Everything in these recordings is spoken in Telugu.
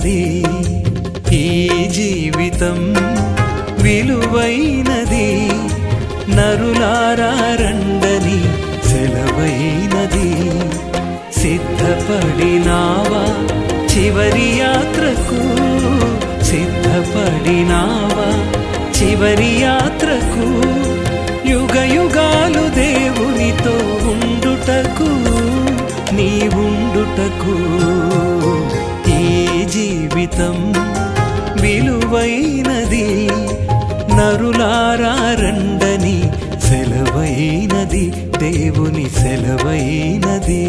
విలువైనది, ఈ జీవితం విలువైనది, నరులారా రండని సెలవైనది. సిద్ధపడినావా చివరి యాత్రకు, సిద్ధపడినావా చివరి యాత్రకు, యుగ యుగాలు దేవునితో ఉండుటకు, నీవుండుటకు. ఈ జీవితం విలువైనది, నరులారా రండని సెలవైనది, దేవుని సెలవైనది.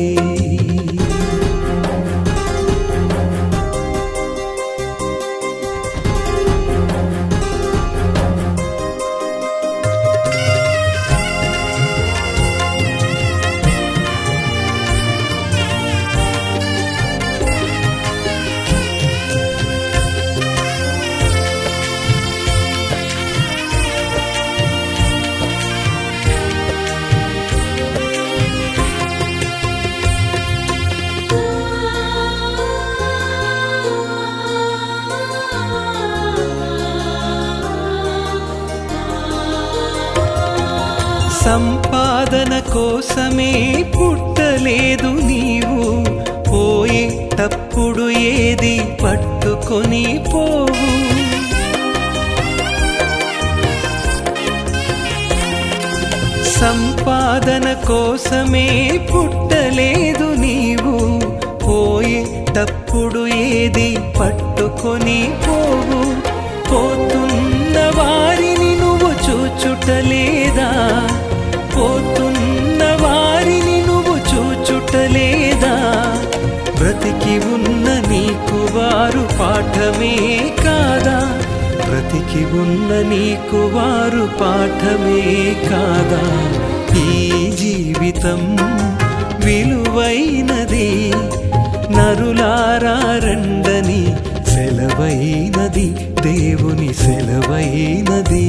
సంపాదన కోసమే పుట్టలేదు నీవు, పోయేటప్పుడు ఏది పట్టుకొని పోవు. సంపాదన కోసమే పుట్టలేదు నీవు, పోయేటప్పుడు ఏది పట్టుకొని పోవు. పోతున్న వారిని నువ్వు చూచుటలేదా, పోతున్న వారిని నువ్వు చూచుటలేదా. బ్రతికి ఉన్న నీకు వారు పాఠమే కాదా, బ్రతికి ఉన్న నీకు వారు పాఠమే కాదా. ఈ జీవితం విలువైనది, నరులారా రండని సెలవైనది, దేవుని సెలవైనది.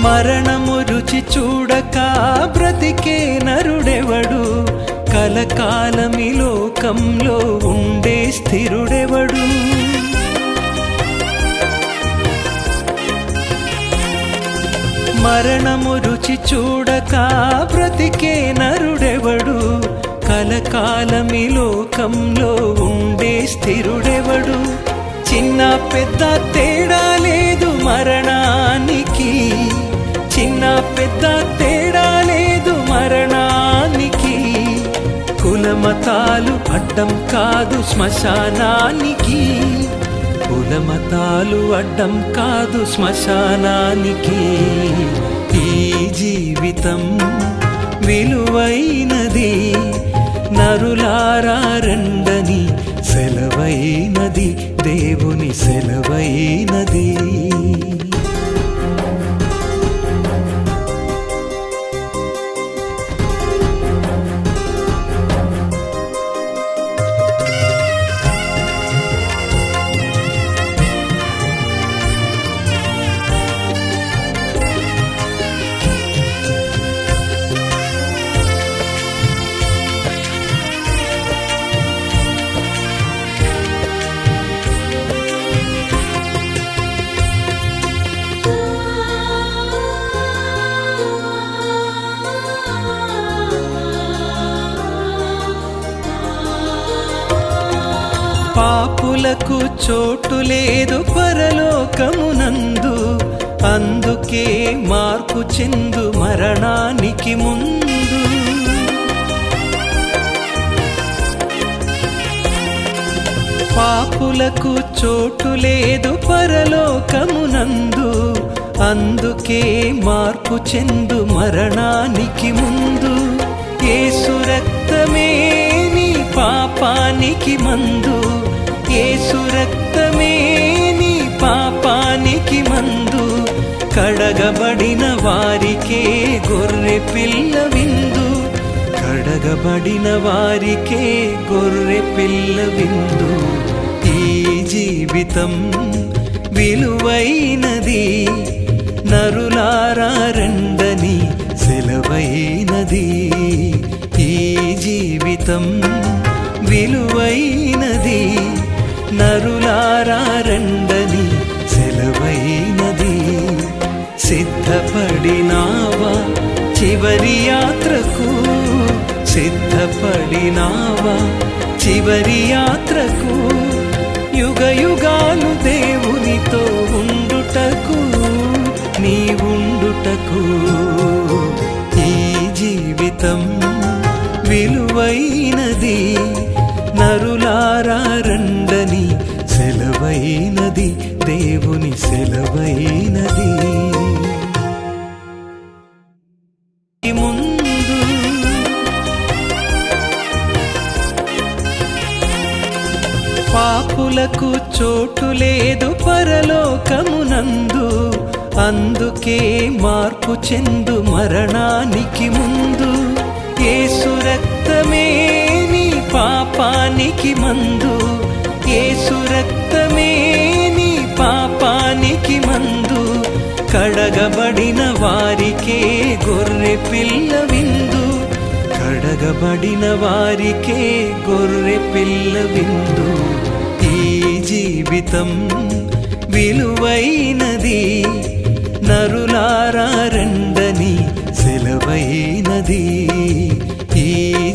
మరణము రుచి చూడక బ్రతికే నరుడెవడు, కలకాలమి లోకంలో ఉండే స్థిరుడెవడు. మరణము రుచి చూడక బ్రతికే నరుడెవడు, కలకాలమి లోకంలో ఉండే స్థిరుడెవడు. చిన్న పెద్ద తేడా లేదు మరణానికి, చిన్న పెద్ద తేడా లేదు మరణానికి. కులమతాలు అడ్డం కాదు శ్మశానానికి, కులమతాలు అడ్డం కాదు శ్మశానానికి. ఈ జీవితం విలువైనది, నరులారా రండని సెలవైనది, దేవుని సెలవైనది. పాపులకు చోటు లేదు పరలోకమునందు, అందుకే మార్పు చెందు మరణానికి ముందు. పాపులకు చోటు లేదు పరలోకమునందు, అందుకే మార్పు చెందు మరణానికి ముందు యేసు రక్తమే నీ పాపానికి మందు యేసు రక్తమే నీ పాపానికి మందు కడగబడిన వారికే గొర్రె పిల్ల విందు కడగబడిన వారికే గొర్రె పిల్ల విందు ఈ జీవితం విలువైనది నరులారా రండని సెలవైనది ఈ జీవితం విలువైనది నరులారా రండని సెలవైనది సిద్ధపడినావా చివరి యాత్రకు సిద్ధపడినావా చివరి యాత్రకు యుగ యుగాలు దేవునితో ఉండుటకు నీ ఉండుటకు ఈ జీవితం విలువైనది నరులారా రండని సెలవైనది దేవుని సెలవైనది ముందు పాపులకు చోటు లేదు పరలోకమునందు అందుకే మార్పు చెందు మరణానికి ముందు యేసు రక్తమే నీ పాపానికి మందు యేసు రక్తమే నీ పాపానికి మందు కడగబడిన వారికే గొర్రె పిల్ల విందు కడగబడిన వారికే గొర్రె పిల్ల విందు ఈ జీవితం విలువైనది నరులారా రండని సెలవైనది ఈ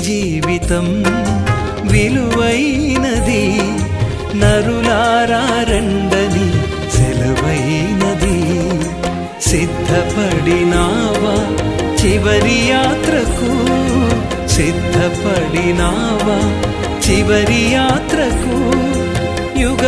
జీవితం విలువైనది నరులారా రండని సెలవైనది సిద్ధపడినావా చివరి యాత్రకు సిద్ధపడినావా చివరి యాత్రకు యుగ